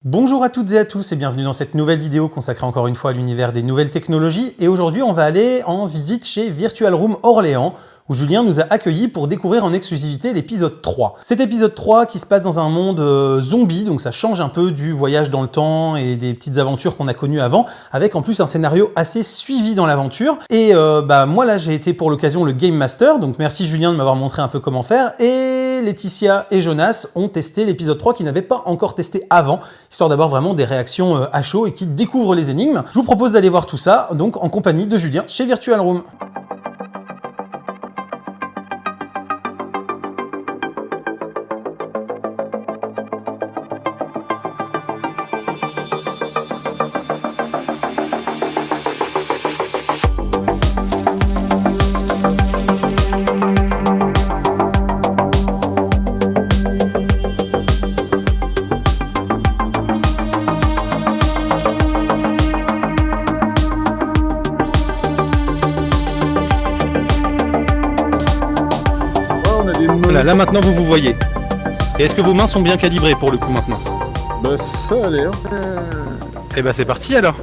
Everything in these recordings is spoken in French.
Bonjour à toutes et à tous et bienvenue dans cette nouvelle vidéo consacrée encore une fois à l'univers des nouvelles technologies. Et aujourd'hui, on va aller en visite chez Virtual Room Orléans, où Julien nous a accueillis pour découvrir en exclusivité l'épisode 3. Cet épisode 3 qui se passe dans un monde zombie, donc ça change un peu du voyage dans le temps et des petites aventures qu'on a connues avant, avec en plus un scénario assez suivi dans l'aventure. Et moi là, j'ai été pour l'occasion le Game Master, donc merci Julien de m'avoir montré un peu comment faire. Et Laetitia et Jonas ont testé l'épisode 3 qu'ils n'avaient pas encore testé avant, histoire d'avoir vraiment des réactions à chaud et qui découvrent les énigmes. Je vous propose d'aller voir tout ça, donc en compagnie de Julien chez Virtual Room. Voilà, là maintenant vous voyez. Et est-ce que vos mains sont bien calibrées pour le coup maintenant? Bah ça a l'air. Et bah c'est parti alors.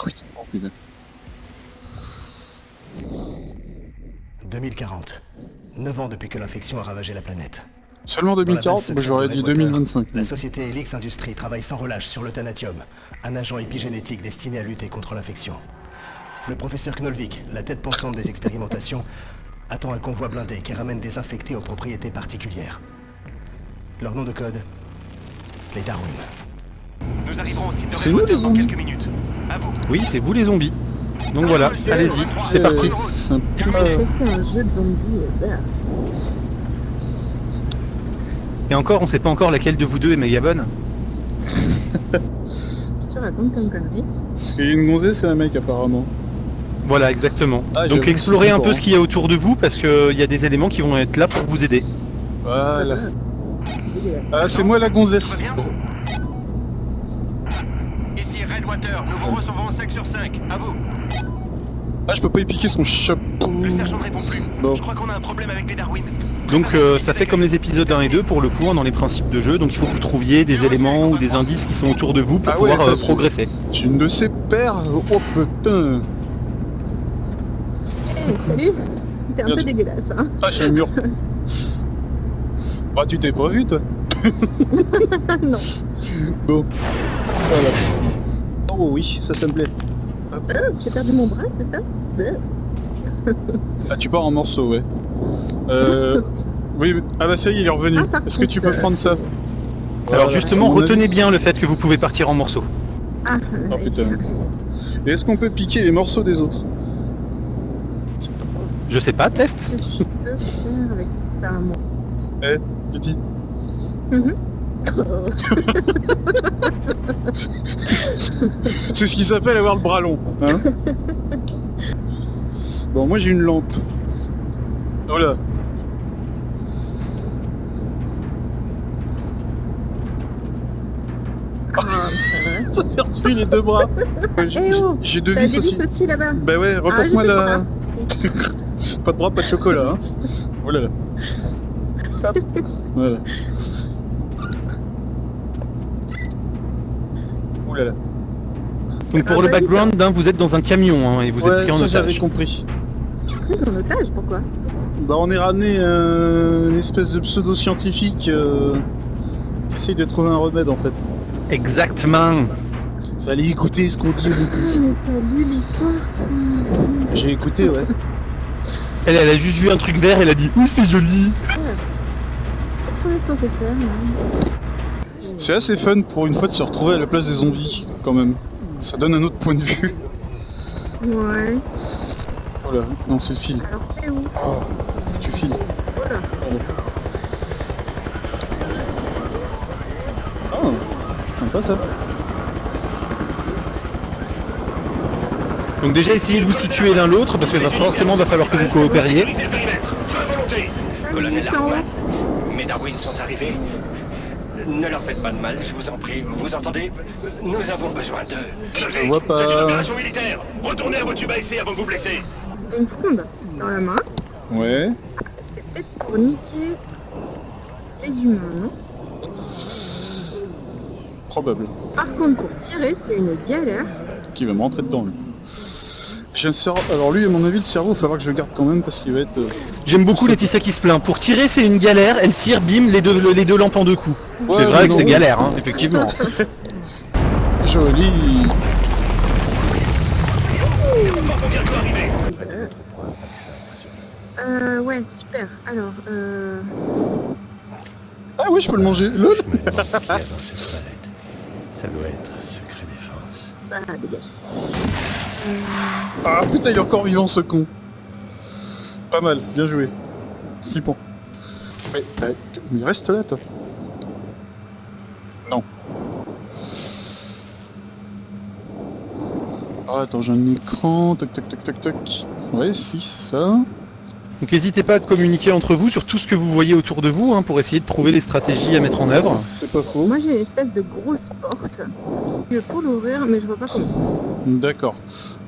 Oui, oh, putain. 2040. 9 ans depuis que l'infection a ravagé la planète. Seulement 2040, bah, j'aurais dit 2025. La société Helix Industries travaille sans relâche sur l'Euthanatium, un agent épigénétique destiné à lutter contre l'infection. Le professeur Knolvik, la tête pensante des expérimentations, attend un convoi blindé qui ramène des infectés aux propriétés particulières. Leur nom de code, les Darwin. Nous arriverons au site de C'est nous les dans zombies quelques minutes. À vous. Oui, c'est vous les zombies. Donc voilà, allez-y, c'est parti. Sympa. Tester un jeu de zombies, Et encore, on sait pas encore laquelle de vous deux est méga bonne. tu racontes comme connerie. C'est une gonzesse et un mec apparemment. Voilà, exactement. Ah, Donc j'avoue, explorez c'est un peu fort, ce qu'il y a autour de vous parce qu'il y a des éléments qui vont être là pour vous aider. Voilà. Dégueulasse. Ah, c'est moi la gonzesse. Ici Redwater, nous vous recevons 5 sur 5. À vous. Ah, je peux pas y piquer son chapeau. Le sergent ne répond plus. Bon. Je crois qu'on a un problème avec les Darwin. Donc ça fait comme les épisodes 1 et 2 pour le coup, hein, dans les principes de jeu. Donc il faut que vous trouviez des éléments ou des indices qui sont autour de vous pour Ah ouais, pouvoir parce que- progresser. J'ai une de ses paires. Oh putain. Hey, salut. T'es un Merde. peu dégueulasse, hein. Ah, j'ai un mur. Bah, tu t'es pas vu toi. Non. Bon. Voilà. Oh oui, ça me plaît. J'ai perdu mon bras, c'est ça? Ah, tu pars en morceaux, ouais. Oui, ah bah ça y est, il est revenu. Ah, ça Est-ce que tu peux repousse. prendre ça? Alors Voilà, justement, à mon avis. retenez bien le fait que vous pouvez partir en morceaux. Ah, Oh putain. Et est-ce qu'on peut piquer les morceaux des autres? Je sais pas, test. Qu'est-ce que je peux faire avec ça, moi? Eh, Kitty. C'est ce qui s'appelle avoir le bras long, hein. Bon, moi j'ai une lampe. Voilà. Ah, ça va. Ça fait retuer les deux bras. Eh oh, J'ai deux T'as vis des aussi. vis aussi là-bas. Bah ouais, Ah, repasse-moi j'ai la... fait le bras. Pas de bras, pas de chocolat, hein. Oh là là. Hop. Voilà. Ouh là là. Donc pour Ah, le bah, background, hein, vous êtes dans un camion hein, et vous êtes Ouais, pris en ça j'avais otage. compris. Prise en otage, pourquoi? Bah on est ramené une espèce de pseudo-scientifique qui essaye de trouver un remède en fait. Exactement. Fallait écouter ce qu'on dit au Ah, début. mais t'as lu l'histoire, toi? J'ai écouté, ouais. Elle a juste vu un truc vert, elle a dit « Ouh, c'est joli !» Qu'est-ce qu'on laisse penser faire, hein? C'est assez fun pour une fois de se retrouver à la place des zombies, quand même. Ça donne un autre point de vue. Ouais. Oh là, non c'est le fil. Alors, tu es où? Oh, tu files. Voilà. Oh, sympa ça. Donc déjà essayez de vous situer l'un l'autre parce que forcément va falloir que vous coopériez. Sécurisez le périmètre. Fin volonté. Colonel Ils sont où? Larwan, mes Darwin sont arrivés. Ne leur faites pas de mal, je vous en prie. Vous entendez? Nous avons besoin d'eux. Je vois pas. C'est une opération militaire. Retournez à vos tubes à essai avant de vous blesser. Une fronde dans la main. Ouais. C'est peut-être pour niquer des humains, non? Probable. Par contre, pour tirer, c'est une galère. Qui va me rentrer dedans, lui. J'ai un cerveau... Alors lui, à mon avis, le cerveau, il va falloir que je le garde quand même parce qu'il va être... J'aime beaucoup Laetitia qui se plaint. Pour tirer, c'est une galère. Elle tire, bim, les deux lampes en 2 coups. Ouais, c'est vrai que non. c'est galère, hein, effectivement. Joli. Ouais, super. Alors, Ah oui, je peux le manger. Lol. Je me demande ce qu'il y a dans cette palette. Ça doit être secret défense. bah, dégage. Ah putain, il est encore vivant, ce con. Pas mal, bien joué. Flippant. Mais il reste là, toi. Non. Ah, attends, j'ai un écran. Tac, tac, tac, tac, tac. Ouais, si, c'est ça. Donc n'hésitez pas à communiquer entre vous sur tout ce que vous voyez autour de vous, hein, pour essayer de trouver les stratégies à mettre en œuvre. C'est pas faux. Moi, j'ai une espèce de grosse porte. Je peux l'ouvrir, mais je vois pas comment. D'accord.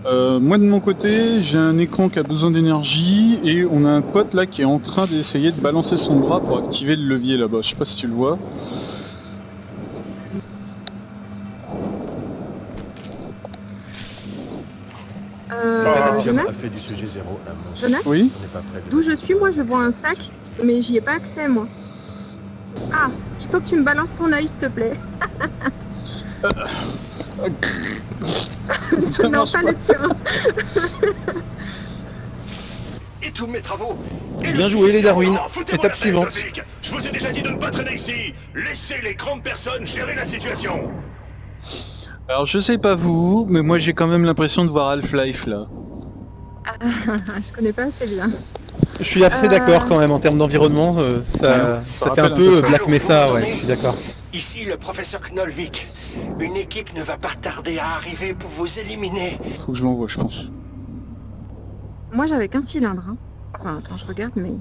Moi de mon côté, j'ai un écran qui a besoin d'énergie et on a un pote là qui est en train d'essayer de balancer son bras pour activer le levier là-bas. Je sais pas si tu le vois. Jonas, a fait du sujet 0 un monstre. Jonas, Oui. On n'est pas près de... d'où je suis, moi, je vois un sac, mais j'y ai pas accès, moi. Ah, il faut que tu me balances ton œil, s'il te plaît. Ça Non, marche pas pas. le tien. Et tous mes travaux. Et Bien le joué, sujet les Darwin. zéro. Foutez-moi Étape la paix, suivante. Ludovic. Je vous ai déjà dit de ne pas traîner ici. Laissez les grandes personnes gérer la situation. Alors je sais pas vous, mais moi j'ai quand même l'impression de voir Half-Life là. Je connais pas assez bien. Je suis assez d'accord quand même en termes d'environnement. Ça fait un rappelle un peu peu ça. Black Mesa, ouais, je suis d'accord. Ici le professeur Knolvik. Une équipe ne va pas tarder à arriver pour vous éliminer. Faut que je l'envoie, je pense. Moi, j'avais qu'un cylindre. Hein. Enfin, attends, je regarde, mais...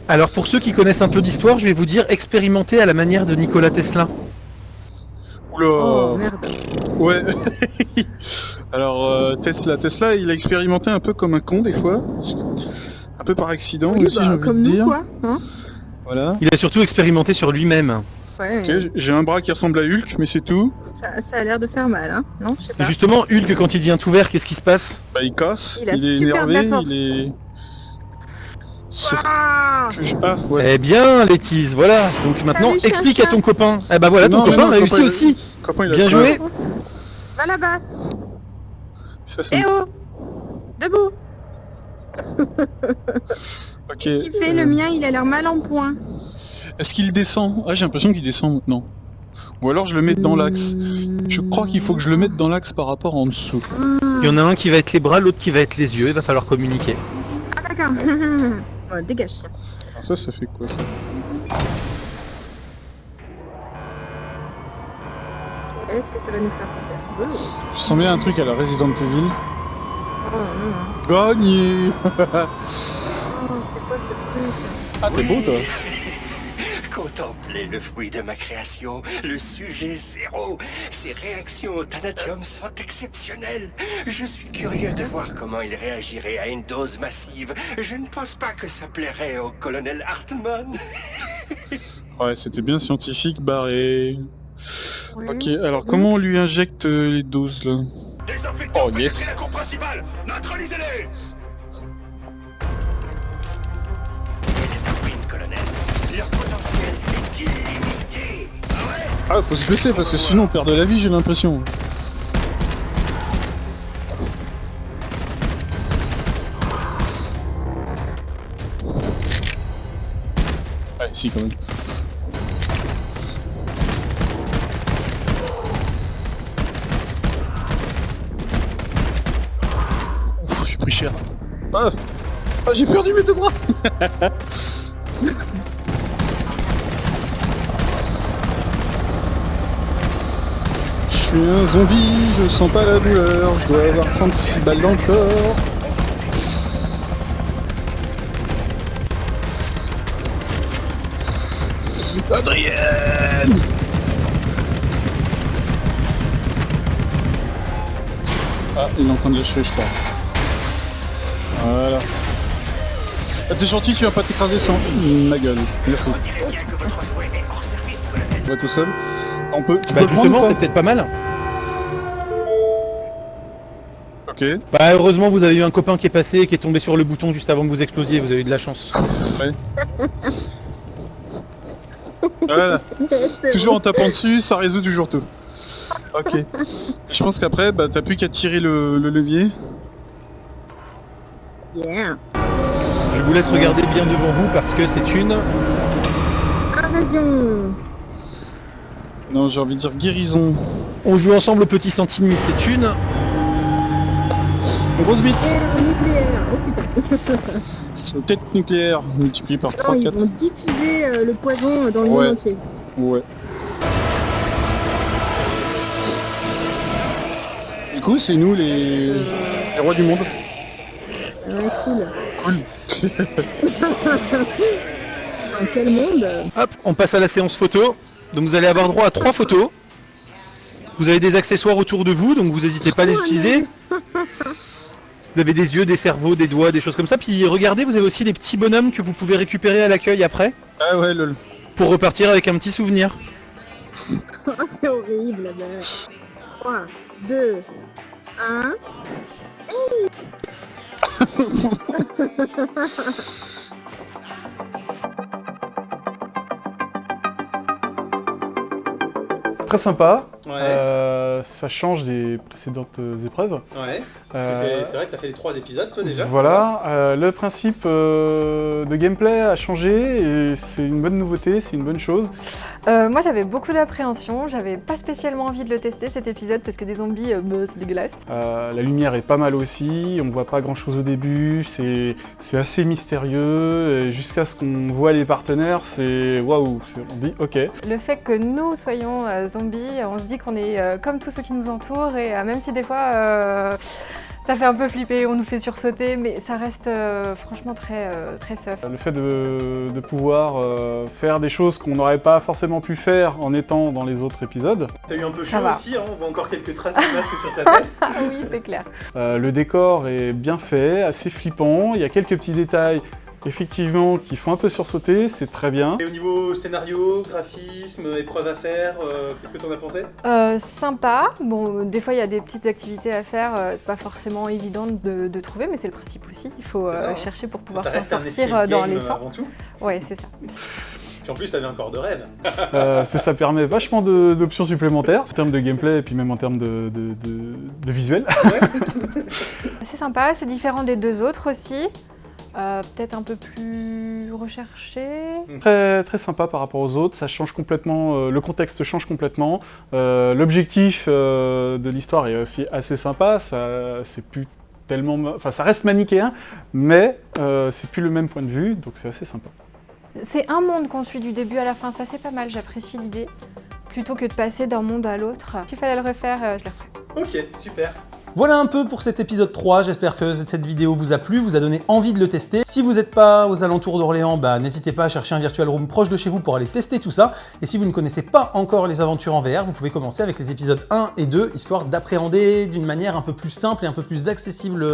Alors pour ceux qui connaissent un peu d'histoire, je vais vous dire expérimenter à la manière de Nikola Tesla. Oula. Oh, merde. Ouais. Alors Tesla, il a expérimenté un peu comme un con des fois. Un peu par accident Oui, aussi, bah, j'ai envie comme de nous, dire. quoi. Hein, Voilà. Il a surtout expérimenté sur lui-même. ouais, Ok, j'ai un bras qui ressemble à Hulk, mais c'est tout. ça a l'air de faire mal, hein. Non, je sais Et pas. justement, Hulk, quand il devient tout vert, qu'est-ce qui se passe? Bah il casse, Il a il est super de la énervé, force. il est... Sauf Ah que Ah ouais. Eh bien, Létise, voilà. Donc maintenant, Salut, explique Chacha. à ton copain. Eh bah voilà, ton Non, copain non, réussit copain, il- aussi. Copain, il a Bien peur. joué. Va là-bas. Ça, c'est... Eh oh Debout. Ok. Qui fait le mien, il a l'air mal en point. Est-ce qu'il descend? Ah j'ai l'impression qu'il descend maintenant. Ou alors je le mets dans l'axe. Je crois qu'il faut que je le mette dans l'axe par rapport en dessous. Il y en a un qui va être les bras, l'autre qui va être les yeux. Il va falloir communiquer. Ah d'accord. Bon, dégage. Alors ça fait quoi ça? Est-ce que ça va nous sortir? Oh, Je sens bien un truc à la Resident Evil. oh non. Gagné. Oh, c'est quoi ce truc? Ah t'es beau toi. Contemplez le fruit de ma création, le sujet 0. Ses réactions au thanatium sont exceptionnelles. Je suis curieux de voir comment il réagirait à une dose massive. Je ne pense pas que ça plairait au colonel Hartman. Ouais c'était bien scientifique, barré. Ouais. Ok, alors comment on lui injecte les doses là? Désinfectons, Oh, yes. pénétrez la cour principale. Neutralisez-les. Darwin, colonel. Leur potentiel est illimité. Ah ouais? Ah faut se baisser parce que sinon on perd de la vie j'ai l'impression. Ouais si quand même. Ouf, j'ai pris cher. Ah, ah j'ai perdu mes deux bras. Je suis un zombie, je sens pas la douleur, je dois avoir 36 balles dans le corps. Adrienne! Ah, il est en train de l'achever, je crois. Voilà. Ah, t'es gentil, tu viens pas t'écraser sur ma gueule. Merci. On dirait bien que votre jouet est hors service, colonel. On va tout seul. On peut. Tu Bah peux le prendre justement, ou pas c'est peut-être pas mal. Ok. Bah heureusement, vous avez eu un copain qui est passé et qui est tombé sur le bouton juste avant que vous explosiez, vous avez eu de la chance. Ouais. Voilà. C'est Toujours bon. en tapant dessus, ça résout toujours tout. Ok. Je pense qu'après, bah, t'as plus qu'à tirer le levier. Yeah. Je vous laisse regarder bien devant vous parce que c'est une... Invasion. Non, j'ai envie de dire guérison. On joue ensemble au petit Santini, c'est une... Grosse bite. Guerre nucléaire. Oh putain. Tête nucléaire multipliée par Non, 3, ils 4. vont diffuser le poison dans le Ouais. monde entier. Ouais. Du coup, c'est nous les rois du monde. Ouais, cool. Cool. Dans quel monde? Hop, on passe à la séance photo. Donc vous allez avoir droit à 3 photos. Vous avez des accessoires autour de vous, donc vous n'hésitez pas à les utiliser. Vous avez des yeux, des cerveaux, des doigts, des choses comme ça. Puis regardez, vous avez aussi des petits bonhommes que vous pouvez récupérer à l'accueil après, Ah ouais, lol. pour repartir avec un petit souvenir. Oh, c'est horrible là-bas. 3, 2, 1. Très sympa. Ouais. Ça change des précédentes épreuves. Ouais. Parce que c'est vrai que tu as fait les 3 épisodes toi Voilà. Le principe de gameplay a changé et c'est une bonne nouveauté, c'est une bonne chose. Moi j'avais beaucoup d'appréhension, j'avais pas spécialement envie de le tester cet épisode parce que des zombies, c'est dégueulasse. La lumière est pas mal aussi, on voit pas grand chose au début, c'est assez mystérieux, et jusqu'à ce qu'on voit les partenaires, c'est waouh, on dit ok. Le fait que nous soyons zombies, on se dit qu'on est comme tous ceux qui nous entourent et même si des fois ça fait un peu flipper, on nous fait sursauter, mais ça reste franchement très soft. Le fait de pouvoir faire des choses qu'on n'aurait pas forcément pu faire en étant dans les autres épisodes. T'as eu un peu Ça chaud va. aussi, hein, on voit encore quelques traces de masque sur ta tête. Ah oui, c'est clair. Le décor est bien fait, assez flippant, il y a quelques petits détails effectivement qui font un peu sursauter, c'est très bien. Et au niveau scénario, graphisme, épreuve à faire, qu'est-ce que t'en as pensé? Sympa, bon des fois il y a des petites activités à faire, c'est pas forcément évident de trouver, mais c'est le principe aussi, il faut C'est ça, hein. chercher pour pouvoir Ça s'en reste un sortir escape dans game les temps. avant tout. Ouais, c'est ça. Puis en plus t'avais un corps de rêve. Ça permet vachement d'options supplémentaires, en termes de gameplay et puis même en termes de visuel. C'est sympa, c'est différent des deux autres aussi. Peut-être un peu plus recherché. Très, très sympa par rapport aux autres, ça change complètement, le contexte change complètement. L'objectif de l'histoire est aussi assez sympa, c'est plus tellement, enfin ça reste manichéen, mais c'est plus le même point de vue, donc c'est assez sympa. C'est un monde qu'on suit du début à la fin, ça c'est pas mal, j'apprécie l'idée. Plutôt que de passer d'un monde à l'autre. S'il fallait le refaire, je le referais. Ok, super. Voilà un peu pour cet épisode 3, j'espère que cette vidéo vous a plu, vous a donné envie de le tester. Si vous n'êtes pas aux alentours d'Orléans, n'hésitez pas à chercher un virtual room proche de chez vous pour aller tester tout ça. Et si vous ne connaissez pas encore les aventures en VR, vous pouvez commencer avec les épisodes 1 et 2, histoire d'appréhender d'une manière un peu plus simple et un peu plus accessible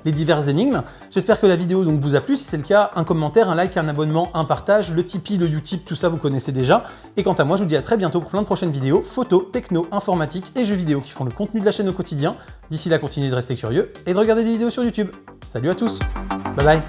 les diverses énigmes. J'espère que la vidéo donc vous a plu, si c'est le cas, un commentaire, un like, un abonnement, un partage, le Tipeee, le Utip, tout ça vous connaissez déjà. Et quant à moi, je vous dis à très bientôt pour plein de prochaines vidéos, photos, techno, informatique et jeux vidéo qui font le contenu de la chaîne au quotidien. D'ici là, continuez de rester curieux et de regarder des vidéos sur YouTube. Salut à tous, bye bye.